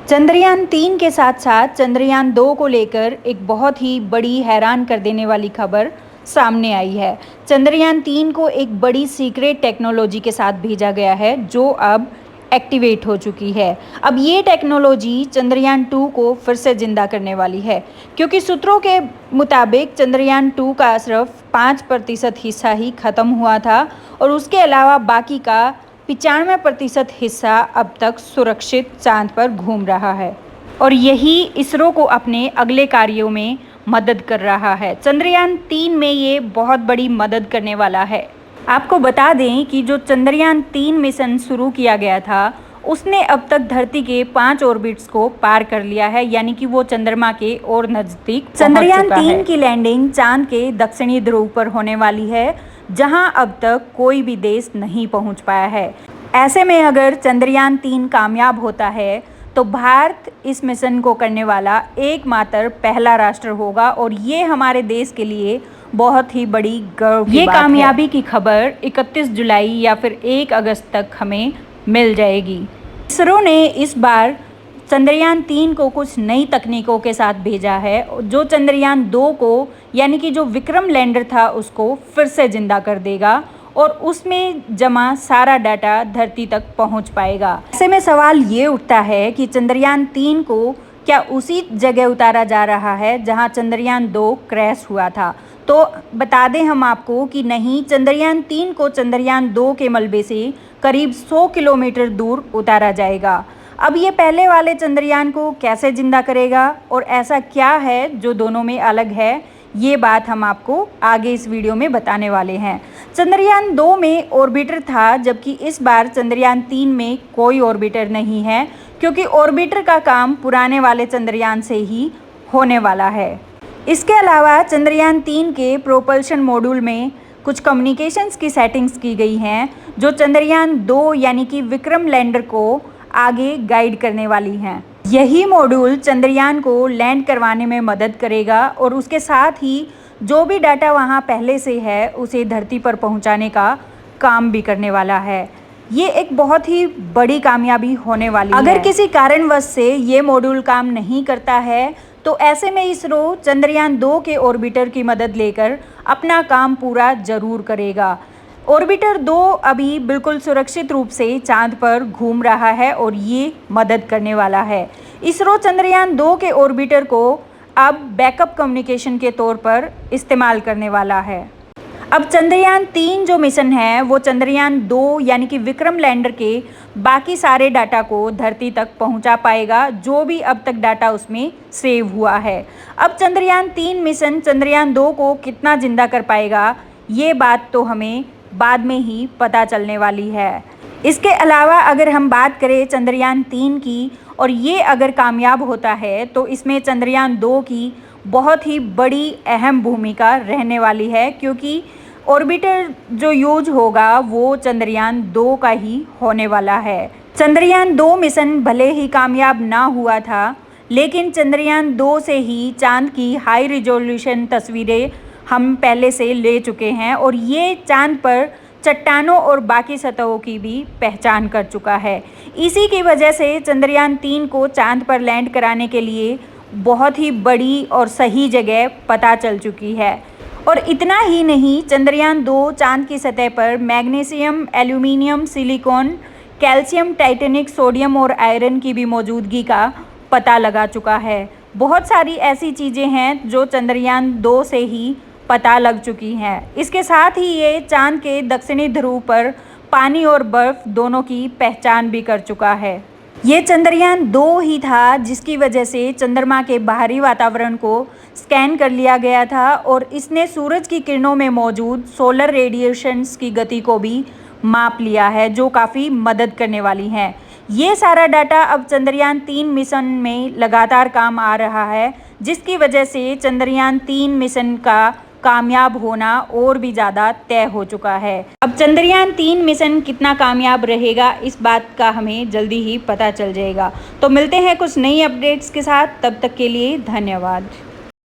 चंद्रयान 3 के साथ साथ चंद्रयान 2 को लेकर एक बहुत ही बड़ी हैरान कर देने वाली खबर सामने आई है। चंद्रयान 3 को एक बड़ी सीक्रेट टेक्नोलॉजी के साथ भेजा गया है जो अब एक्टिवेट हो चुकी है। अब ये टेक्नोलॉजी चंद्रयान 2 को फिर से जिंदा करने वाली है, क्योंकि सूत्रों के मुताबिक चंद्रयान 2 का सिर्फ 5% हिस्सा ही ख़त्म हुआ था और उसके अलावा बाकी का 95% हिस्सा अब तक सुरक्षित चांद पर घूम रहा है और यही इसरो को अपने अगले कार्यों में मदद कर रहा है। चंद्रयान 3 में ये बहुत बड़ी मदद करने वाला है। आपको बता दें कि जो चंद्रयान 3 मिशन शुरू किया गया था उसने अब तक धरती के 5 ऑर्बिट्स को पार कर लिया है, यानी कि वो चंद्रमा के और नज़दीक चंद्रयान 3 की लैंडिंग चांद के दक्षिणी ध्रुव पर होने वाली है, जहां अब तक कोई भी देश नहीं पहुंच पाया है। ऐसे में अगर चंद्रयान 3 कामयाब होता है तो भारत इस मिशन को करने वाला एकमात्र पहला राष्ट्र होगा और ये हमारे देश के लिए बहुत ही बड़ी गर्व की बात है। कामयाबी की खबर 31 जुलाई या फिर 1 अगस्त तक हमें मिल जाएगी। इसरो ने इस बार चंद्रयान 3 को कुछ नई तकनीकों के साथ भेजा है जो चंद्रयान 2 को, यानी कि जो विक्रम लैंडर था, उसको फिर से जिंदा कर देगा और उसमें जमा सारा डाटा धरती तक पहुंच पाएगा। ऐसे में सवाल ये उठता है कि चंद्रयान 3 को क्या उसी जगह उतारा जा रहा है जहां चंद्रयान 2 क्रैश हुआ था? तो बता दें हम आपको कि नहीं, चंद्रयान 3 को चंद्रयान 2 के मलबे से करीब 100 किलोमीटर दूर उतारा जाएगा। अब ये पहले वाले चंद्रयान को कैसे जिंदा करेगा और ऐसा क्या है जो दोनों में अलग है, ये बात हम आपको आगे इस वीडियो में बताने वाले हैं। चंद्रयान 2 में ऑर्बिटर था, जबकि इस बार चंद्रयान 3 में कोई ऑर्बिटर नहीं है, क्योंकि ऑर्बिटर का काम पुराने वाले चंद्रयान से ही होने वाला है। इसके अलावा चंद्रयान 3 के प्रोपल्शन मॉड्यूल में कुछ कम्युनिकेशंस की सेटिंग्स की गई हैं जो चंद्रयान 2 यानी कि विक्रम लैंडर को आगे गाइड करने वाली हैं। यही मॉड्यूल चंद्रयान को लैंड करवाने में मदद करेगा और उसके साथ ही जो भी डाटा वहां पहले से है उसे धरती पर पहुंचाने का काम भी करने वाला है। ये एक बहुत ही बड़ी कामयाबी होने वाली है। अगर किसी कारणवश से ये मॉड्यूल काम नहीं करता है तो ऐसे में इसरो चंद्रयान 2 के ऑर्बिटर की मदद लेकर अपना काम पूरा जरूर करेगा। ऑर्बिटर 2 अभी बिल्कुल सुरक्षित रूप से चांद पर घूम रहा है और ये मदद करने वाला है। इसरो चंद्रयान 2 के ऑर्बिटर को अब बैकअप कम्युनिकेशन के तौर पर इस्तेमाल करने वाला है। अब चंद्रयान 3 जो मिशन है वो चंद्रयान 2 यानी कि विक्रम लैंडर के बाकी सारे डाटा को धरती तक पहुंचा पाएगा, जो भी अब तक डाटा उसमें सेव हुआ है। अब चंद्रयान 3 मिशन चंद्रयान 2 को कितना जिंदा कर पाएगा, ये बात तो हमें बाद में ही पता चलने वाली है। इसके अलावा अगर हम बात करें चंद्रयान 3 की, और ये अगर कामयाब होता है तो इसमें चंद्रयान 2 की बहुत ही बड़ी अहम भूमिका रहने वाली है, क्योंकि ऑर्बिटर जो यूज होगा वो चंद्रयान 2 का ही होने वाला है। चंद्रयान 2 मिशन भले ही कामयाब ना हुआ था, लेकिन चंद्रयान 2 से ही चांद की हाई रिजोल्यूशन तस्वीरें हम पहले से ले चुके हैं और ये चांद पर चट्टानों और बाकी सतहों की भी पहचान कर चुका है। इसी की वजह से चंद्रयान 3 को चांद पर लैंड कराने के लिए बहुत ही बड़ी और सही जगह पता चल चुकी है। और इतना ही नहीं, चंद्रयान 2 चांद की सतह पर magnesium, aluminium, silicon, calcium, Titanic, sodium और आयरन की भी मौजूदगी का पता लगा चुका है। बहुत सारी ऐसी चीज़ें हैं जो चंद्रयान 2 से ही पता लग चुकी हैं। इसके साथ ही ये चांद के दक्षिणी ध्रुव पर पानी और बर्फ़ दोनों की पहचान भी कर चुका है। ये चंद्रयान 2 ही था जिसकी वजह से चंद्रमा के बाहरी वातावरण को स्कैन कर लिया गया था और इसने सूरज की किरणों में मौजूद सोलर रेडिएशंस की गति को भी माप लिया है, जो काफ़ी मदद करने वाली हैं। ये सारा डाटा अब चंद्रयान 3 मिशन में लगातार काम आ रहा है, जिसकी वजह से चंद्रयान 3 मिशन का कामयाब होना और भी ज़्यादा तय हो चुका है। अब चंद्रयान 3 मिशन कितना कामयाब रहेगा, इस बात का हमें जल्दी ही पता चल जाएगा। तो मिलते हैं कुछ नई अपडेट्स के साथ, तब तक के लिए धन्यवाद।